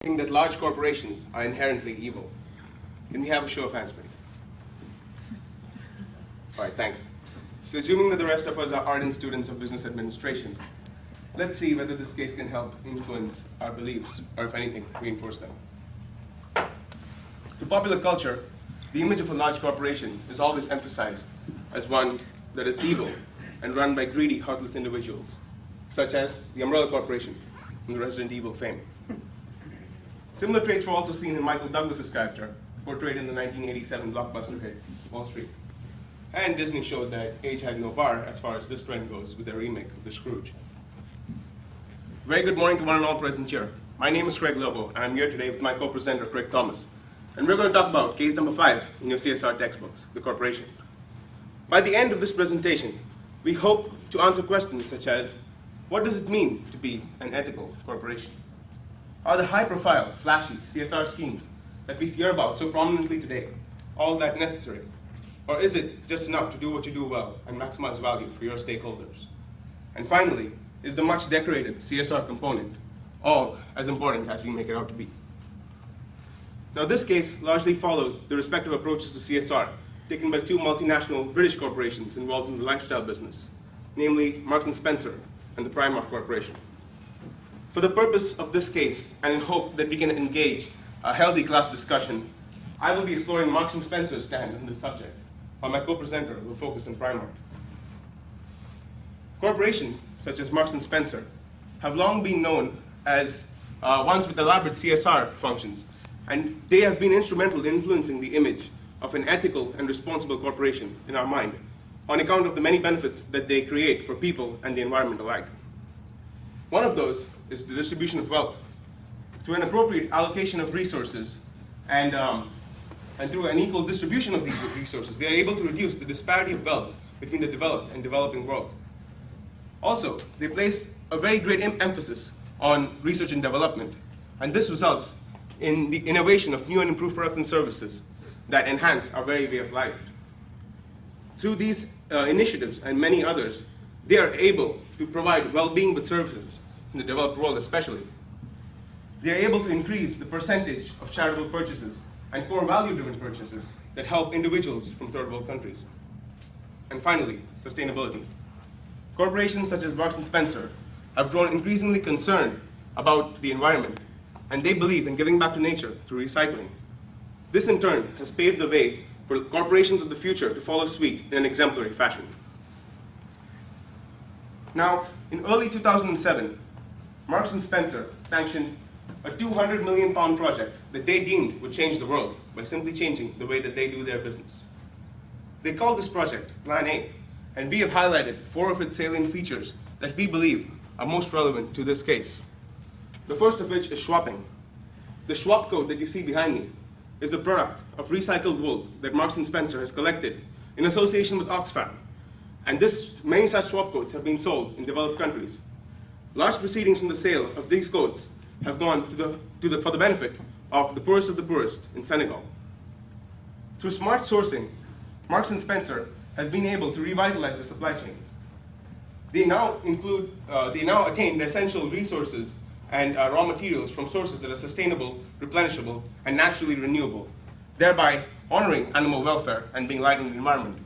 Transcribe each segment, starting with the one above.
think that large corporations are inherently evil? Can we have a show of hands, please? All right, thanks. So assuming that the rest of us are ardent students of business administration, let's see whether this case can help influence our beliefs, or if anything, reinforce them. To popular culture, the image of a large corporation is always emphasized as one that is evil and run by greedy, heartless individuals, such as the Umbrella Corporation from the Resident Evil fame. Similar traits were also seen in Michael Douglas's character, portrayed in the 1987 blockbuster hit, Wall Street. And Disney showed that age had no bar as far as this trend goes with their remake of The Scrooge. Very good morning to one and all present here. My name is Craig Lobo, and I'm here today with my co-presenter, Craig Thomas. And we're going to talk about case number 5 in your CSR textbooks, the corporation. By the end of this presentation, we hope to answer questions such as, what does it mean to be an ethical corporation? Are the high-profile, flashy CSR schemes that we hear about so prominently today all that necessary? Or is it just enough to do what you do well and maximize value for your stakeholders? And finally, is the much decorated CSR component all as important as we make it out to be? Now, this case largely follows the respective approaches to CSR taken by two multinational British corporations involved in the lifestyle business, namely Marks&Spencer and the Primark Corporation. For the purpose of this case, and in hope that we can engage a healthy class discussion, I will be exploring Marks&Spencer's stand on this subject, while my co-presenter will focus on Primark. Corporations such as Marks&Spencer have long been known as ones with elaborate CSR functions, and they have been instrumental in influencing the image of an ethical and responsible corporation in our mind, on account of the many benefits that they create for people and the environment alike. One of those is the distribution of wealth. Through an appropriate allocation of resources and through an equal distribution of these resources, they are able to reduce the disparity of wealth between the developed and developing world. Also, they place a very great emphasis on research and development, and this results in the innovation of new and improved products and services that enhance our very way of life. Through these initiatives and many others, they are able to provide well-being with services in the developed world especially. They are able to increase the percentage of charitable purchases and core value-driven purchases that help individuals from third world countries. And finally, sustainability. Corporations such as Marks&Spencer have grown increasingly concerned about the environment, and they believe in giving back to nature through recycling. This in turn has paved the way for corporations of the future to follow suit in an exemplary fashion. Now, in early 2007, Marks&Spencer sanctioned a £200 million project that they deemed would change the world by simply changing the way that they do their business. They called this project Plan A, and we have highlighted 4 of its salient features that we believe are most relevant to this case. The first of which is swapping. The swap coat that you see behind me is a product of recycled wool that Marks&Spencer has collected in association with Oxfam, and many such swap coats have been sold in developed countries. Large proceedings from the sale of these coats have gone for the benefit of the poorest in Senegal. Through smart sourcing, Marks&Spencer has been able to revitalize the supply chain. They now attain the essential resources and raw materials from sources that are sustainable, replenishable, and naturally renewable, thereby honoring animal welfare and being light on the environment.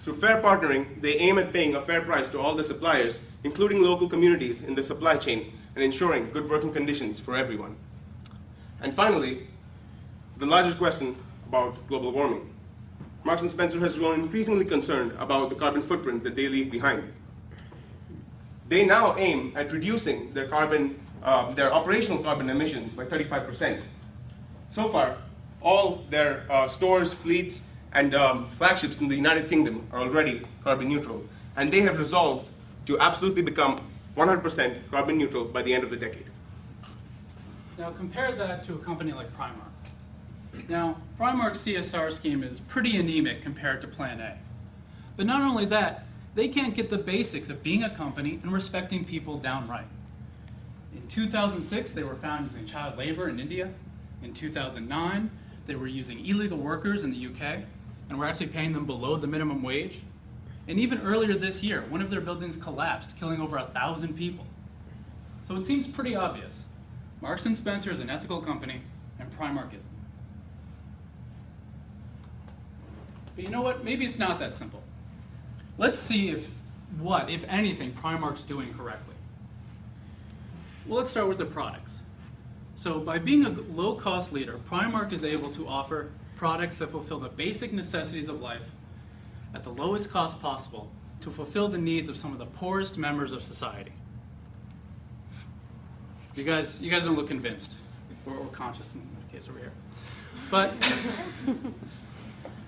Through fair partnering, they aim at paying a fair price to all the suppliers, including local communities in the supply chain, and ensuring good working conditions for everyone. And finally, the larger question about global warming. Marks&Spencer has grown increasingly concerned about the carbon footprint that they leave behind. They now aim at reducing their operational carbon emissions by 35%. So far, all their stores, fleets, and flagships in the United Kingdom are already carbon neutral, and they have resolved to absolutely become 100% carbon neutral by the end of the decade. Now compare that to a company like Primark. Now, Primark's CSR scheme is pretty anemic compared to Plan A. But not only that, they can't get the basics of being a company and respecting people downright. In 2006, they were found using child labor in India. In 2009, they were using illegal workers in the UK, and were actually paying them below the minimum wage. And even earlier this year, one of their buildings collapsed, killing over 1,000 people. So it seems pretty obvious. Marks and Spencer is an ethical company, and Primark isn't. But you know what? Maybe it's not that simple. Let's see if anything, Primark's doing correctly. Well, let's start with the products. So by being a low-cost leader, Primark is able to offer products that fulfill the basic necessities of life at the lowest cost possible to fulfill the needs of some of the poorest members of society. You guys don't look convinced or conscious in the case over here. But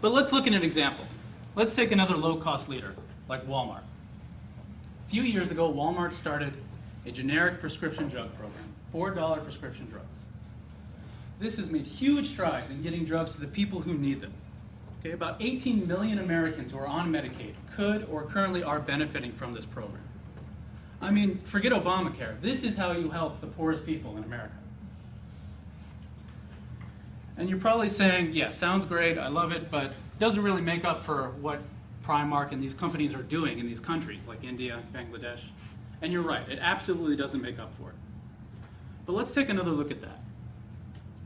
let's look at an example. Let's take another low-cost leader, like Walmart. A few years ago, Walmart started a generic prescription drug program, $4 prescription drugs. This has made huge strides in getting drugs to the people who need them. Okay, about 18 million Americans who are on Medicaid could or currently are benefiting from this program. I mean, forget Obamacare. This is how you help the poorest people in America. And you're probably saying, yeah, sounds great, I love it, but doesn't really make up for what Primark and these companies are doing in these countries like India, Bangladesh. And you're right, it absolutely doesn't make up for it. But let's take another look at that.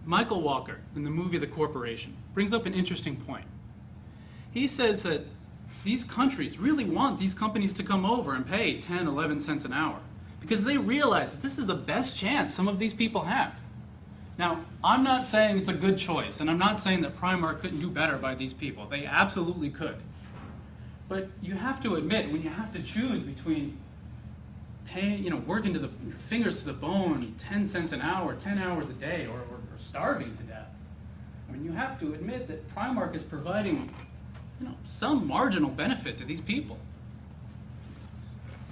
Michael Walker, in the movie The Corporation, brings up an interesting point. He says that these countries really want these companies to come over and pay 10, 11 cents an hour because they realize that this is the best chance some of these people have. Now, I'm not saying it's a good choice, and I'm not saying that Primark couldn't do better by these people. They absolutely could. But you have to admit, when you have to choose between paying, working to your fingers to the bone, 10 cents an hour, 10 hours a day, or starving to death, I mean, you have to admit that Primark is providing some marginal benefit to these people.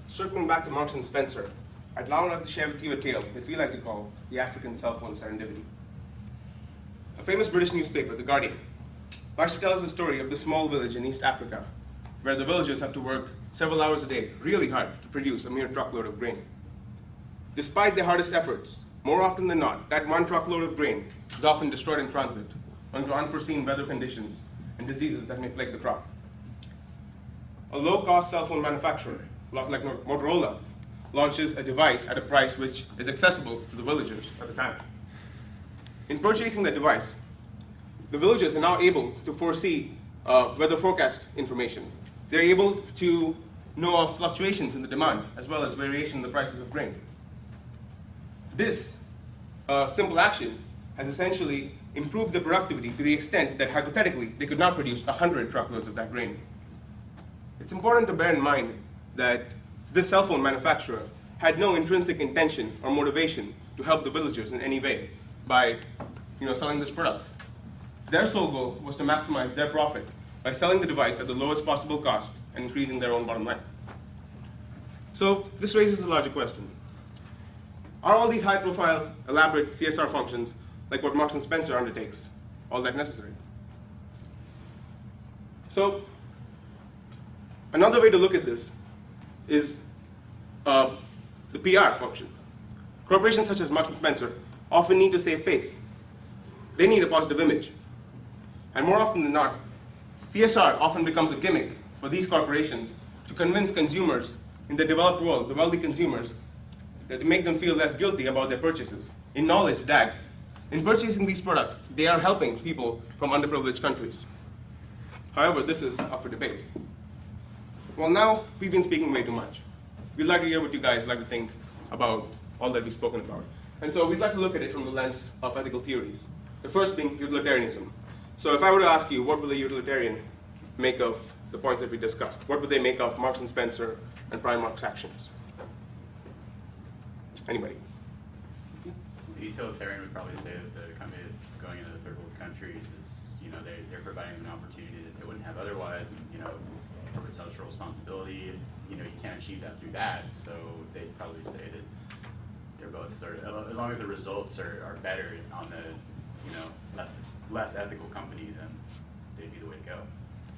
Circling back to Marks and Spencer, I'd now like to share with you a tale that we like to call the African cell phone serendipity. A famous British newspaper, The Guardian, likes to tell us the story of the small village in East Africa, where the villagers have to work several hours a day, really hard, to produce a mere truckload of grain. Despite their hardest efforts, more often than not, that one truckload of grain is often destroyed in transit, owing to unforeseen weather conditions and diseases that may plague the crop. A low-cost cell phone manufacturer, like Motorola, launches a device at a price which is accessible to the villagers at the time. In purchasing the device, the villagers are now able to foresee weather forecast information. They're able to know of fluctuations in the demand as well as variation in the prices of grain. This simple action has essentially improved the productivity to the extent that hypothetically they could not produce 100 truckloads of that grain. It's important to bear in mind that this cell phone manufacturer had no intrinsic intention or motivation to help the villagers in any way by selling this product. Their sole goal was to maximize their profit by selling the device at the lowest possible cost and increasing their own bottom line. So this raises the logic question. Are all these high-profile, elaborate CSR functions, like what Marks and Spencer undertakes, all that necessary? So another way to look at this is the PR function. Corporations such as Marks and Spencer often need to save face. They need a positive image. And more often than not, CSR often becomes a gimmick for these corporations to convince consumers in the developed world, the wealthy consumers, that to make them feel less guilty about their purchases, in knowledge that in purchasing these products, they are helping people from underprivileged countries. However, this is up for debate. Well, now we've been speaking way too much. We'd like to hear what you guys like to think about all that we've spoken about. And so we'd like to look at it from the lens of ethical theories. The first being utilitarianism. So if I were to ask you, what would a utilitarian make of the points that we discussed? What would they make of Marks and Spencer and Primark's actions? Anybody? The utilitarian would probably say that the company that's going into the third world countries is, they're providing an opportunity that they wouldn't have otherwise, and, corporate social responsibility, you can't achieve that through that, so they'd probably say that they're both sort of, as long as the results are better on the, less ethical company, then they'd be the way to go.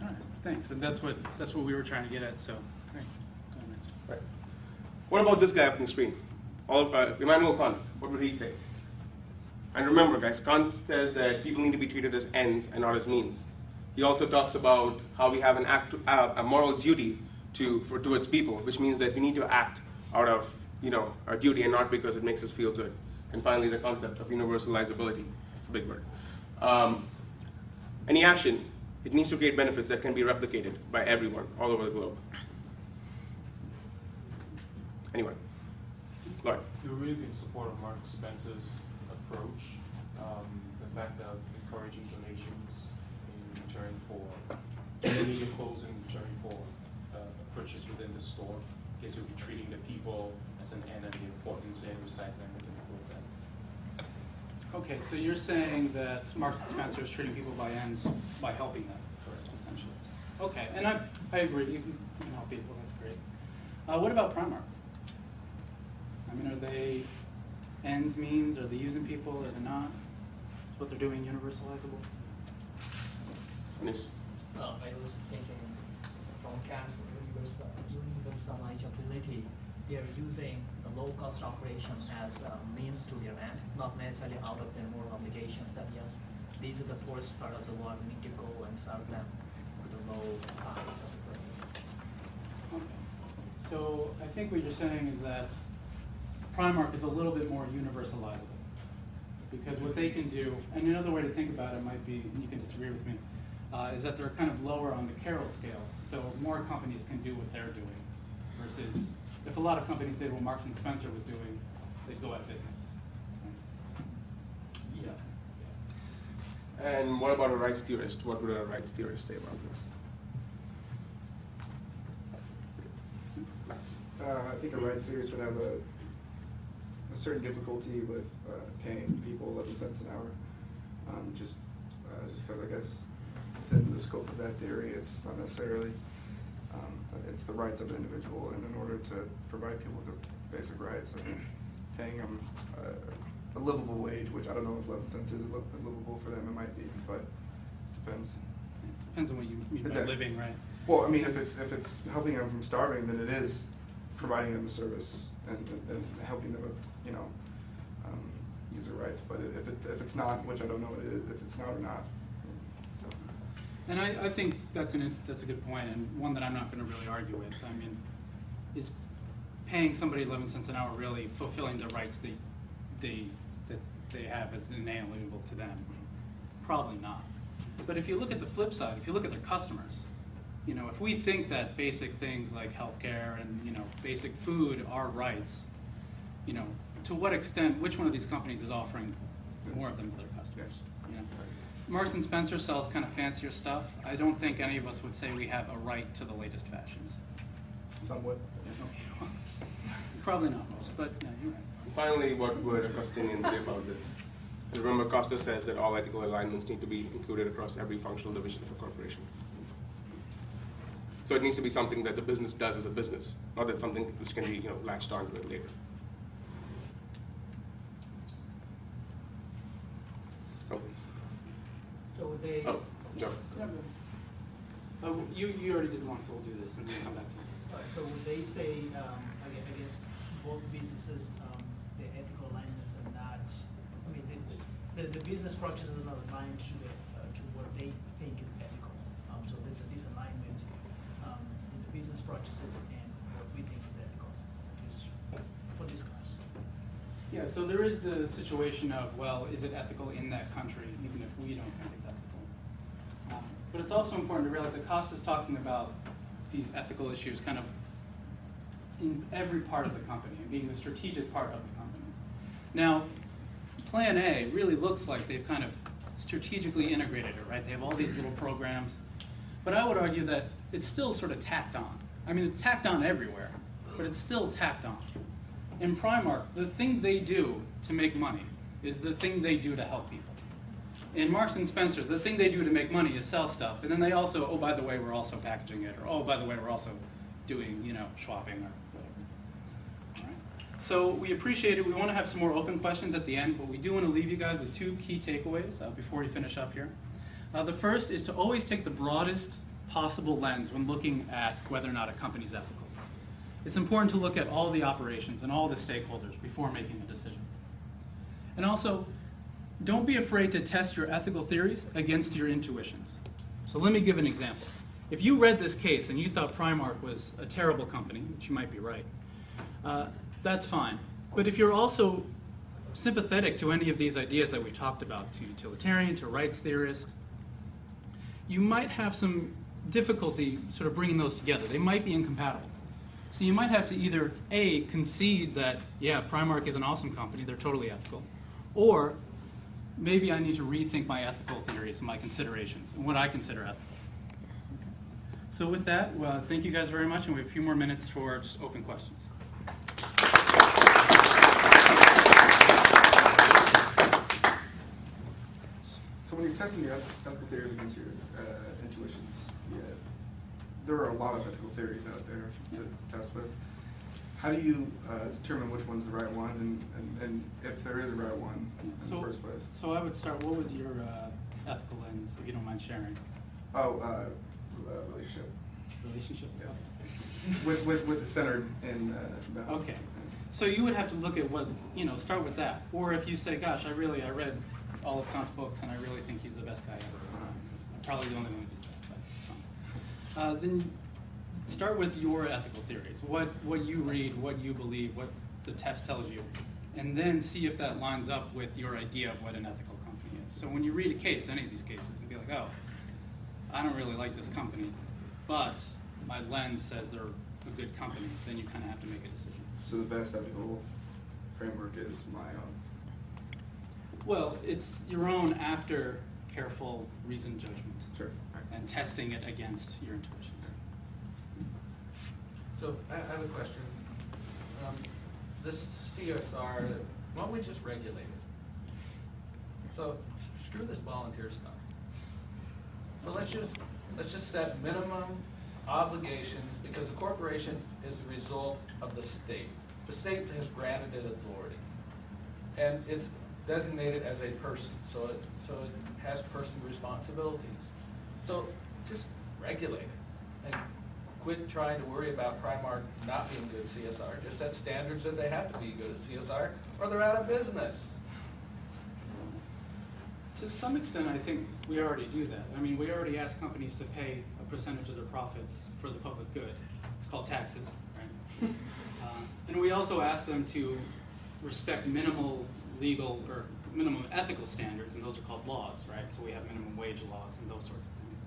All right, thanks. And that's what we were trying to get at. So, all right, go on, Nancy. Right. What about this guy up on the screen? Immanuel Kant. What would he say? And remember, guys, Kant says that people need to be treated as ends and not as means. He also talks about how we have a moral duty towards people, which means that we need to act out of our duty and not because it makes us feel good. And finally, the concept of universalizability. It's a big word. Any action, it needs to create benefits that can be replicated by everyone all over the globe. Anyone? Lloyd? You're really in support of Marks&Spencer's approach, the fact of encouraging donations in return for donating your clothes in return for a purchase within the store. I guess you'll be treating the people as an end and the importance in recycling within the group. Okay, so you're saying that Marks and Spencer is treating people by ends by helping them, essentially. Okay, and I agree. You can help people. That's great. What about Primark? I mean, are they ends, means? Are they using people? Are they not? Is what they're doing universalizable? Yes. I was thinking from Cam's universalizability, they're using the low-cost operation as a means to their end, not necessarily out of their moral obligations that yes, these are the poorest part of the world, we need to go and serve them with a low price of the Okay. So I think what you're saying is that Primark is a little bit more universalizable. Because what they can do, and another way to think about it might be, and you can disagree with me, is that they're kind of lower on the Carroll scale. So more companies can do what they're doing. Versus if a lot of companies did what Marks and Spencer was doing, they'd go out of business. Yeah. And what about a rights theorist? What would a rights theorist say about this? Max. I think a rights theorist would have a certain difficulty with paying people 11 cents an hour. Just because I guess within the scope of that theory, it's not necessarily, it's the rights of the individual, and in order to provide people with basic rights, paying them a livable wage, which I don't know if 11 cents is livable for them, it might be, but depends. It depends on what you mean by Exactly. living, right? Well, I mean, if it's helping them from starving, then it is providing them a service and helping them, use their rights. But if it's not, which I don't know if it's not or not. So. And I think that's a good point, and one that I'm not going to really argue with. I mean, is paying somebody 11 cents an hour really fulfilling the rights that they have as inalienable to them? Probably not. But if you look at the flip side, if you look at their customers, if we think that basic things like healthcare and basic food are rights, to what extent, which one of these companies is offering more of them to their customers? Marks and Spencer sells kind of fancier stuff. I don't think any of us would say we have a right to the latest fashions. Somewhat. Okay, well, probably not most, but yeah, you're right. And finally, what would a Costinian say about this? And remember, Costa says that all ethical alignments need to be included across every functional division of a corporation. So it needs to be something that the business does as a business, not that something which can be latched onto it later. Oh. So they. Oh, Joe. You already did one, so we'll do this and then come back to you. So would they say, I guess, both businesses, the ethical alignments are not, I mean, the business practices are not aligned to what they think is ethical. So there's a disalignment in the business practices and what we think is ethical, just for this class. Yeah, so there is the situation of, well, is it ethical in that country, even if we don't think it's ethical? But it's also important to realize that Costa's talking about these ethical issues kind of in every part of the company and being the strategic part of the company. Now, Plan A really looks like they've kind of strategically integrated it, right? They have all these little programs. But I would argue that it's still sort of tacked on. I mean, it's tacked on everywhere, but it's still tacked on. In Primark, the thing they do to make money is the thing they do to help people. In Marks and Spencer, the thing they do to make money is sell stuff, and then they also, oh, by the way, we're also packaging it, or oh, by the way, we're also doing, swapping or whatever. All right. So we appreciate it. We want to have some more open questions at the end, but we do want to leave you guys with two key takeaways before we finish up here. The first is to always take the broadest possible lens when looking at whether or not a company's ethical. It's important to look at all the operations and all the stakeholders before making a decision. And also, don't be afraid to test your ethical theories against your intuitions. So let me give an example. If you read this case and you thought Primark was a terrible company, which you might be right, that's fine. But if you're also sympathetic to any of these ideas that we've talked about, to utilitarian, to rights theorists, you might have some difficulty sort of bringing those together. They might be incompatible. So you might have to either A, concede that, yeah, Primark is an awesome company, they're totally ethical, or maybe I need to rethink my ethical theories and my considerations and what I consider ethical. Okay. So with that, well, thank you guys very much, and we have a few more minutes for just open questions. So when you're testing your ethical theories against your intuitions, yeah, there are a lot of ethical theories out there to test with. How do you determine which one's the right one, and if there is a right one in the first place? So I would start, what was your ethical lens, if you don't mind sharing? Oh, relationship. Relationship? Yeah. With the centered in balance. Okay. So you would have to look at what, start with that. Or if you say, gosh, I read all of Kant's books and I really think he's the best guy ever. I'm probably the only one who did that, but it's fine. Then start with your ethical theories. What you read, what you believe, what the test tells you. And then see if that lines up with your idea of what an ethical company is. So when you read a case, any of these cases, and be like, oh, I don't really like this company, but my lens says they're a good company, then you kind of have to make a decision. So the best ethical framework is my own. Well, it's your own after careful reasoned judgment. Sure. And testing it against your intuitions. So I have a question. This CSR, why don't we just regulate it? So screw this volunteer stuff. So let's just set minimum obligations, because the corporation is the result of the state. The state has granted it authority, and it's designated as a person, so it has person responsibilities. So just regulate it and quit trying to worry about Primark not being good CSR. Just set standards that they have to be good at CSR, or they're out of business. To some extent, I think we already do that. I mean, we already ask companies to pay a percentage of their profits for the public good. It's called taxes, right? And we also ask them to respect minimal legal or minimum ethical standards, and those are called laws, right? So we have minimum wage laws and those sorts of things.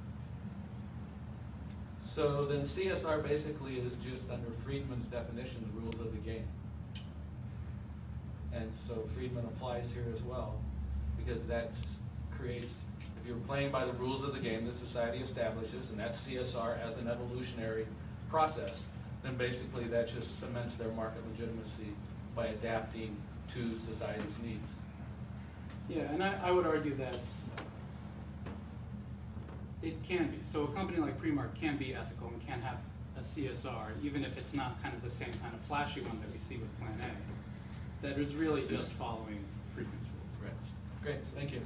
So then CSR basically is just under Friedman's definition, the rules of the game. And so Friedman applies here as well, because that creates, if you're playing by the rules of the game that society establishes, and that's CSR as an evolutionary process, then basically that just cements their market legitimacy by adapting to society's needs. Yeah, and I would argue that it can be. So a company like Primark can be ethical and can have a CSR, even if it's not kind of the same kind of flashy one that we see with Plan A. That is really just following Friedman's rules. Right. Great, thank you.